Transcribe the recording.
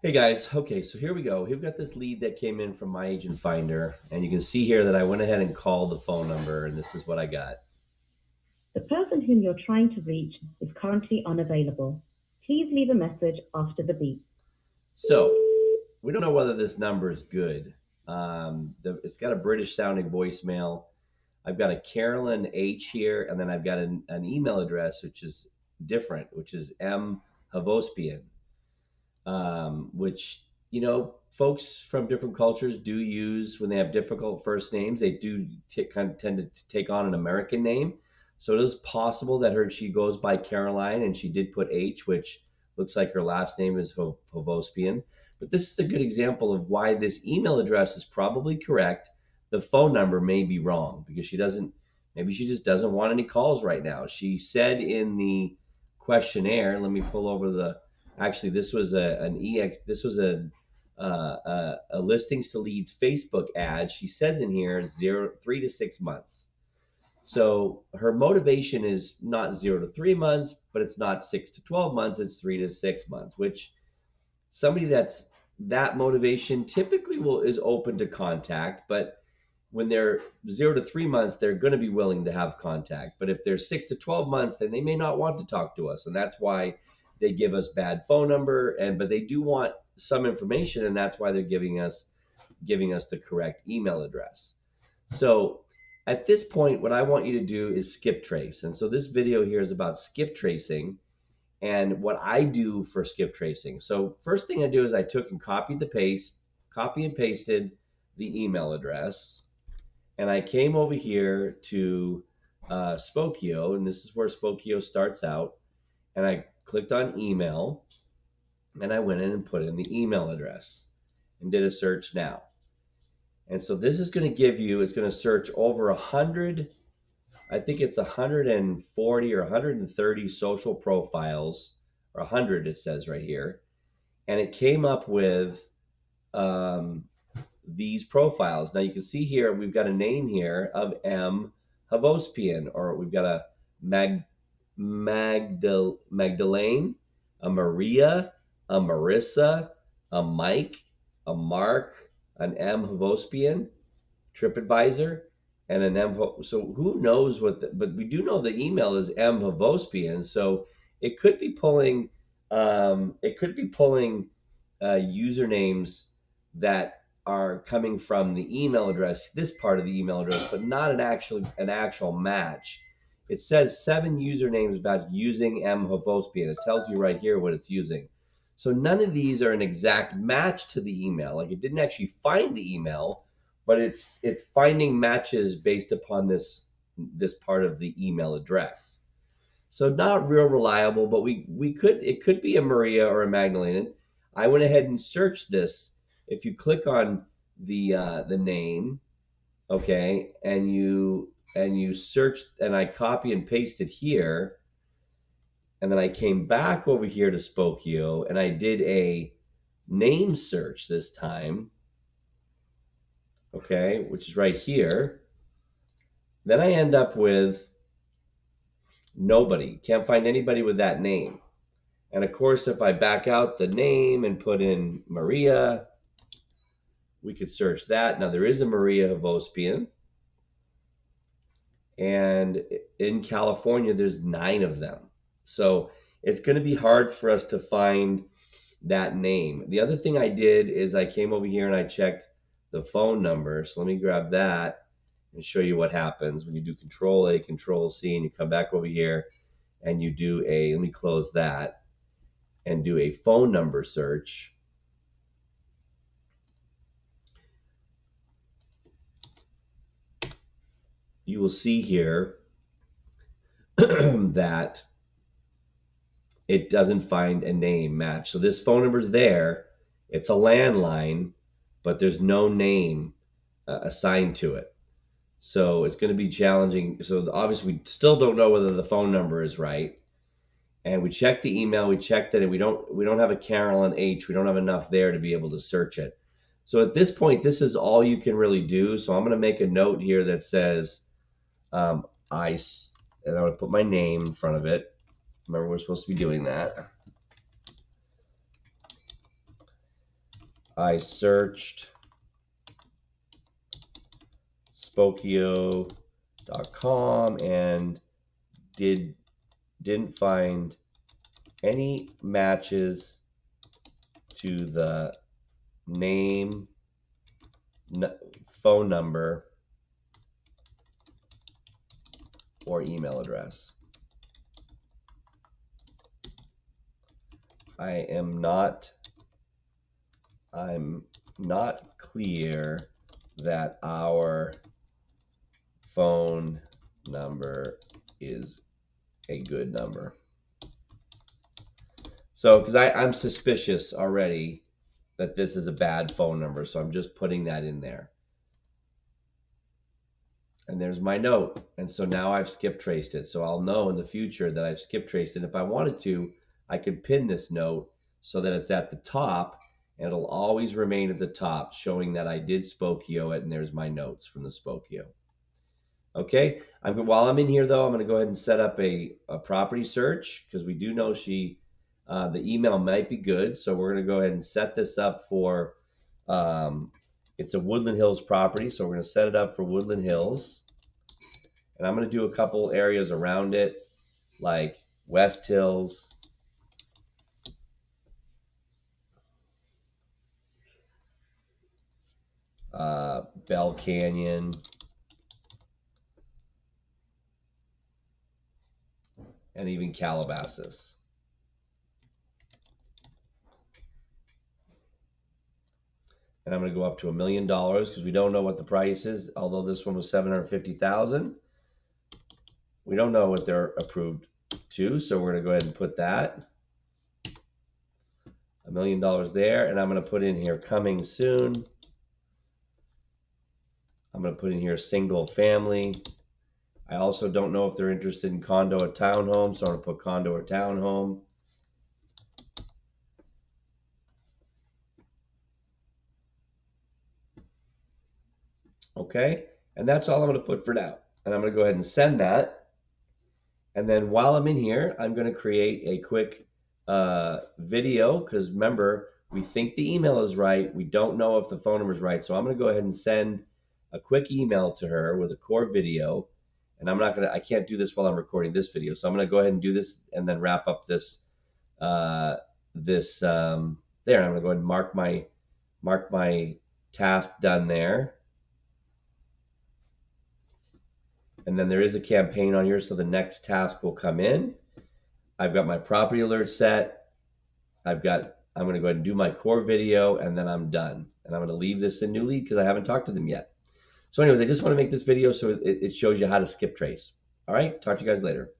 Hey guys, okay, so here we go. We've got this lead that came in from my agent finder, and you can see here that I went ahead and called the phone number, and this is what I got. The person whom you're trying to reach is currently unavailable. Please leave a message after the beep. So we don't know whether this number is good. It's got a British sounding voicemail. I've got a Carolyn H here, and then I've got an email address which is different, which is M Havospian, which folks from different cultures do use when they have difficult first names. They do kind of tend to take on an American name, so it is possible that she goes by Caroline and she did put H, which looks like her last name is Hovospian. But this is a good example of why this email address is probably correct. The phone number may be wrong because maybe she just doesn't want any calls right now. She said in the questionnaire, let me pull over the Actually, this was a listings to leads Facebook ad. She says in here 3 to 6 months. So her motivation is not 0 to 3 months, but it's not 6 to 12 months. It's 3 to 6 months, which somebody that motivation typically is open to contact, but when they're 0 to 3 months, they're going to be willing to have contact. But if they're 6 to 12 months, then they may not want to talk to us, and that's why they give us bad phone number. But they do want some information, and that's why they're giving us the correct email address. So at this point, what I want you to do is skip trace. And so this video here is about skip tracing and what I do for skip tracing. So first thing I do is I took and copy and pasted the email address, and I came over here to Spokio, and this is where Spokio starts out. And I clicked on email, and I went in and put in the email address and did a search now. And so this is going to it's going to search over 100, I think it's 140 or 130 social profiles, or 100 it says right here. And it came up with these profiles. Now you can see here we've got a name here of M. Havospian, or we've got a Magdalene, a Maria, a Marissa, a Mike, a Mark, an M. Havospian, TripAdvisor, and an M. So who knows but we do know the email is M. Havospian, so it could be pulling, usernames that are coming from the email address, this part of the email address, but not an actual match. It says 7 usernames about using M. Havospian. It tells you right here what it's using. So none of these are an exact match to the email. Like, it didn't actually find the email, but it's finding matches based upon this part of the email address. So not real reliable, but it could be a Maria or a Magdalena. I went ahead and searched this. If you click on the name, okay, and you search, and I copy and pasted here, and then I came back over here to Spokio and I did a name search this time, okay, which is right here. Then I end up with nobody. Can't find anybody with that name. And of course, if I back out the name and put in Maria, we could search that. Now there is a Maria Havospian, and in California there's 9 of them. So it's going to be hard for us to find that name. The other thing I did is I came over here and I checked the phone number. So let me grab that and show you what happens when you do Control A, Control C, and you come back over here and you do let me close that and do a phone number search. You will see here that it doesn't find a name match. So this phone number is there. It's a landline, but there's no name assigned to it. So it's going to be challenging. So obviously we still don't know whether the phone number is right. And we checked the email, we checked it, and we don't have a Carolyn H. We don't have enough there to be able to search it. So at this point, this is all you can really do. So I'm going to make a note here that says ICE, and I'm going to put my name in front of it. Remember, we're supposed to be doing that. I searched Spokeo.com and didn't find any matches to the name, phone number, or email address. I'm not clear that our phone number is a good number. So, because I'm suspicious already that this is a bad phone number, so I'm just putting that in there. And there's my note. And so now I've skip traced it. So I'll know in the future that I've skip traced it. If I wanted to, I could pin this note so that it's at the top, and it'll always remain at the top, showing that I did Spokeo it, and there's my notes from the Spokeo. Okay, while I'm in here though, I'm going to go ahead and set up a property search, because we do know the email might be good. So we're going to go ahead and set this up for, it's a Woodland Hills property. So we're going to set it up for Woodland Hills. And I'm going to do a couple areas around it, like West Hills, Bell Canyon, and even Calabasas. And I'm going to go up to $1 million because we don't know what the price is. Although this one was $750,000, we don't know what they're approved to. So we're going to go ahead and put that $1 million there, and I'm going to put in here coming soon. I'm going to put in here single family. I also don't know if they're interested in condo or townhome, so I'm going to put condo or townhome. Okay, and that's all I'm going to put for now. And I'm going to go ahead and send that. And then while I'm in here, I'm going to create a quick video, because remember, we think the email is right. We don't know if the phone number is right. So I'm going to go ahead and send a quick email to her with a core video. And I can't do this while I'm recording this video. So I'm going to go ahead and do this and then wrap up this, there. I'm going to go ahead and mark my task done there. And then there is a campaign on here, so the next task will come in. I've got my property alert set. I'm going to go ahead and do my core video, and then I'm done. And I'm going to leave this in New Lead because I haven't talked to them yet. So anyways, I just want to make this video so it shows you how to skip trace. All right, talk to you guys later.